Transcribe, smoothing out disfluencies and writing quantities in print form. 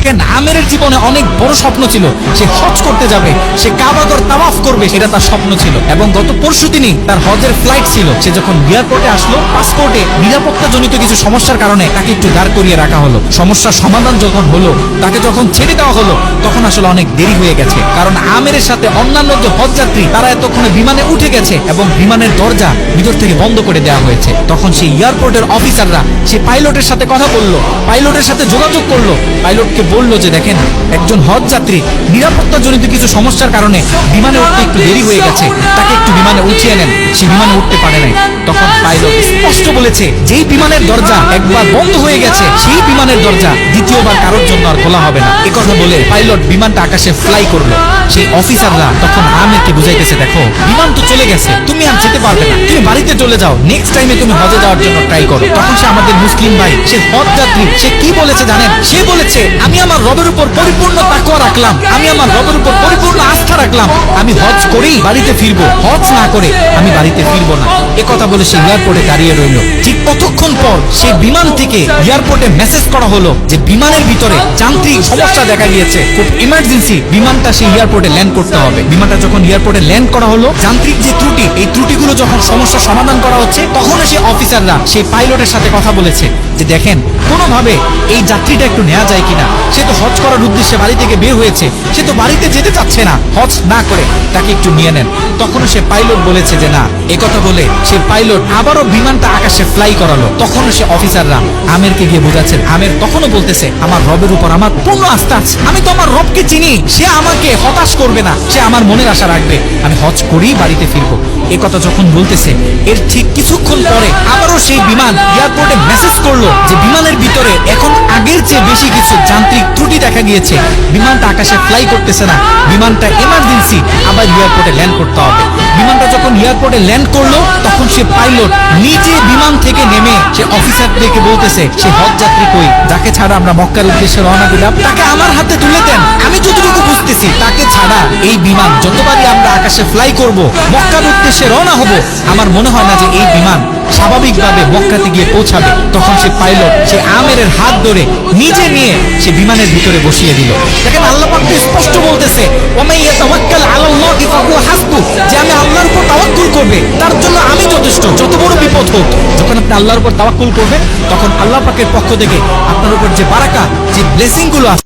দেখেন আমেরের জীবনে অনেক বড় স্বপ্ন ছিল, সে হজ করতে যাবে, সে কাবাগর তাওয়াফ করবে, এটা তার স্বপ্ন ছিল। এবং গত পরশুদিনই তার হজের ফ্লাইট ছিল। সে যখন এয়ারপোর্টে আসলো, পাসপোর্টে নিরাপত্তাজনিত কিছু সমস্যার কারণে তাকে একটু দাঁড় করিয়ে রাখা হলো। সমস্যার সমাধান যখন হলো, তাকে যখন ছেড়ে দেওয়া হলো, তখন আসলে অনেক দেরি হয়ে গেছে। কারণ আমেরের সাথে অন্যান্য যে হজ যাত্রী তারা এতক্ষণে বিমানে উঠে গেছে এবং বিমানের দরজা ভিতর থেকে বন্ধ করে দেওয়া হয়েছে। তখন সেই এয়ারপোর্টের অফিসাররা সে পাইলটের সাথে কথা বললো, পাইলটের সাথে যোগাযোগ করলো, পাইলটকে বললো যে দেখেন একজন হজ যাত্রী নিরাপত্তাজনিত কিছু সমস্যার কারণে বিমানে উঠতে একটু দেরি হয়ে গেছে, তাকে একটু বিমানে উঠিয়ে নেন। সে বিমানে উঠতে পারে নাই। তখন পাইলট স্পষ্ট বলেছে যেই বিমানের দরজা একবার বন্ধ হয়ে গেছে, সেই বিমানের দরজা দ্বিতীয়বার কারোর জন্য আর খোলা হবে না। একথা বলে পাইলট বিমানটা আকাশে ফ্লাই করলো। সেই অফিসাররা তখন আমেরকে বুঝাইতেছে, দেখো বিমান তো চলে গেছে, তুমি আর যেতে পারবে না, তুমি বাড়িতে চলে যাও, নেক্সট টাইমে তুমি হজে যাওয়ার জন্য ট্রাই করো। তখন সে আমাদের মুসলিম ভাই, সে হজ যাত্রী, সে কি বলেছে জানেন? সে বলেছে আমি আমার রবের উপর পরিপূর্ণ তাকওয়া রাখলাম, আমি আমার রবের উপর পরিপূর্ণ আস্থা রাখলাম, আমি হজ করেই বাড়িতে ফিরবো, হজ না করে আমি বাড়িতে ফিরবো না। একথা বলে সে এয়ারপোর্টে দাঁড়িয়ে রইল। ঠিক কতক্ষণ পর সে বিমান থেকে এয়ারপোর্টে মেসেজ করা হলো যে বিমানের ভিতরে যান্ত্রিক সমস্যা দেখা গিয়েছে, খুব ইমার্জেন্সি বিমানটা সেই এয়ারপোর্টে ল্যান্ড করতে হবে। বিমানটা যখন এয়ারপোর্টে ল্যান্ড করা হলো, যান্ত্রিক যে ত্রুটি, এই ত্রুটিগুলো যখন সমস্যা সমাধান করা হচ্ছে, তখন সে অফিসাররা সেই পাইলটের সাথে কথা বলেছে যে দেখেন কোনোভাবে এই যাত্রীটা একটু নেওয়া যায় কিনা, সে তো হজ করার উদ্দেশ্যে বাড়ি থেকে বের হয়েছে, সে তো বাড়িতে যেতে চাচ্ছে না, হজ না করে তাকে একটু নিয়ে নেন। তখন সে পাইলট বলেছে যে না। একথা বলে সে পাইলট আবারও বিমানটা আকাশে ফ্লাই করালো। তখন সে অফিসাররা আমেরকে গিয়ে বোঝাচ্ছেন। আমের তখনও বলতেছে আমার রবের উপর আমার পূর্ণ আস্থা আছে, আমি তো আমার রবকে চিনি, সে আমাকে হতাশ করবে না, সে আমার মনের আশা রাখবে, আমি হজ করেই বাড়িতে ফিরবো। একথা যখন বলতেছে, এর ঠিক কিছুক্ষণ পরে আবারও সেই বিমান এয়ারপোর্টে মেসেজ করলো যে বিমানের ভিতরে এখন আগের চেয়ে বেশি কিছু যান্ত্রিক ত্রুটি দেখা গিয়েছে, বিমানটা আকাশে ফ্লাই করতেছে না, বিমানটা এমার্জেন্সি আবার এয়ারপোর্টে ল্যান্ড করতে হবে। বিমানটা যখন এয়ারপোর্টে ল্যান্ড করলো, তখন সে পাইলট নিজে বিমান থেকে নেমে সে অফিসারদেরকে বলতেছে সে হজ যাত্রী কই, যাকে ছাড়া আমরা মক্কার উদ্দেশ্যে রওনা দিলাম, তাকে আমার হাতে তুলে দেন। আমি যতটুকু বুঝতেছি তাকে ছাড়া এই বিমান যতবারই আমরা আকাশে ফ্লাই করব, মক্কার উদ্দেশ্যে রওনা হব, আমার মনে হয় না যে এই বিমান স্বাভাবিকভাবে মক্কাতে গিয়ে পৌঁছাবে। তখন সে পাইলট সে আমেরের হাত ধরে নিজে নিয়ে সে বিমানের ভিতরে বসিয়ে দিল। দেখেন আল্লাহ পাক স্পষ্ট বলতেছে ওমাইয়া তাওয়াক্কাল আলাল্লাহি ফাহুয়া হাসবু, যে আমি আল্লাহর উপর তাওয়াক্কুল করবে তার জন্য আমি যথেষ্ট, যত বড় বিপদ হোক। যখন আপনি আল্লাহর উপর তাওয়াক্কুল করবেন, তখন আল্লাহ পাকের পক্ষ থেকে আপনার উপর যে বারাকা, যে ব্লেসিং গুলো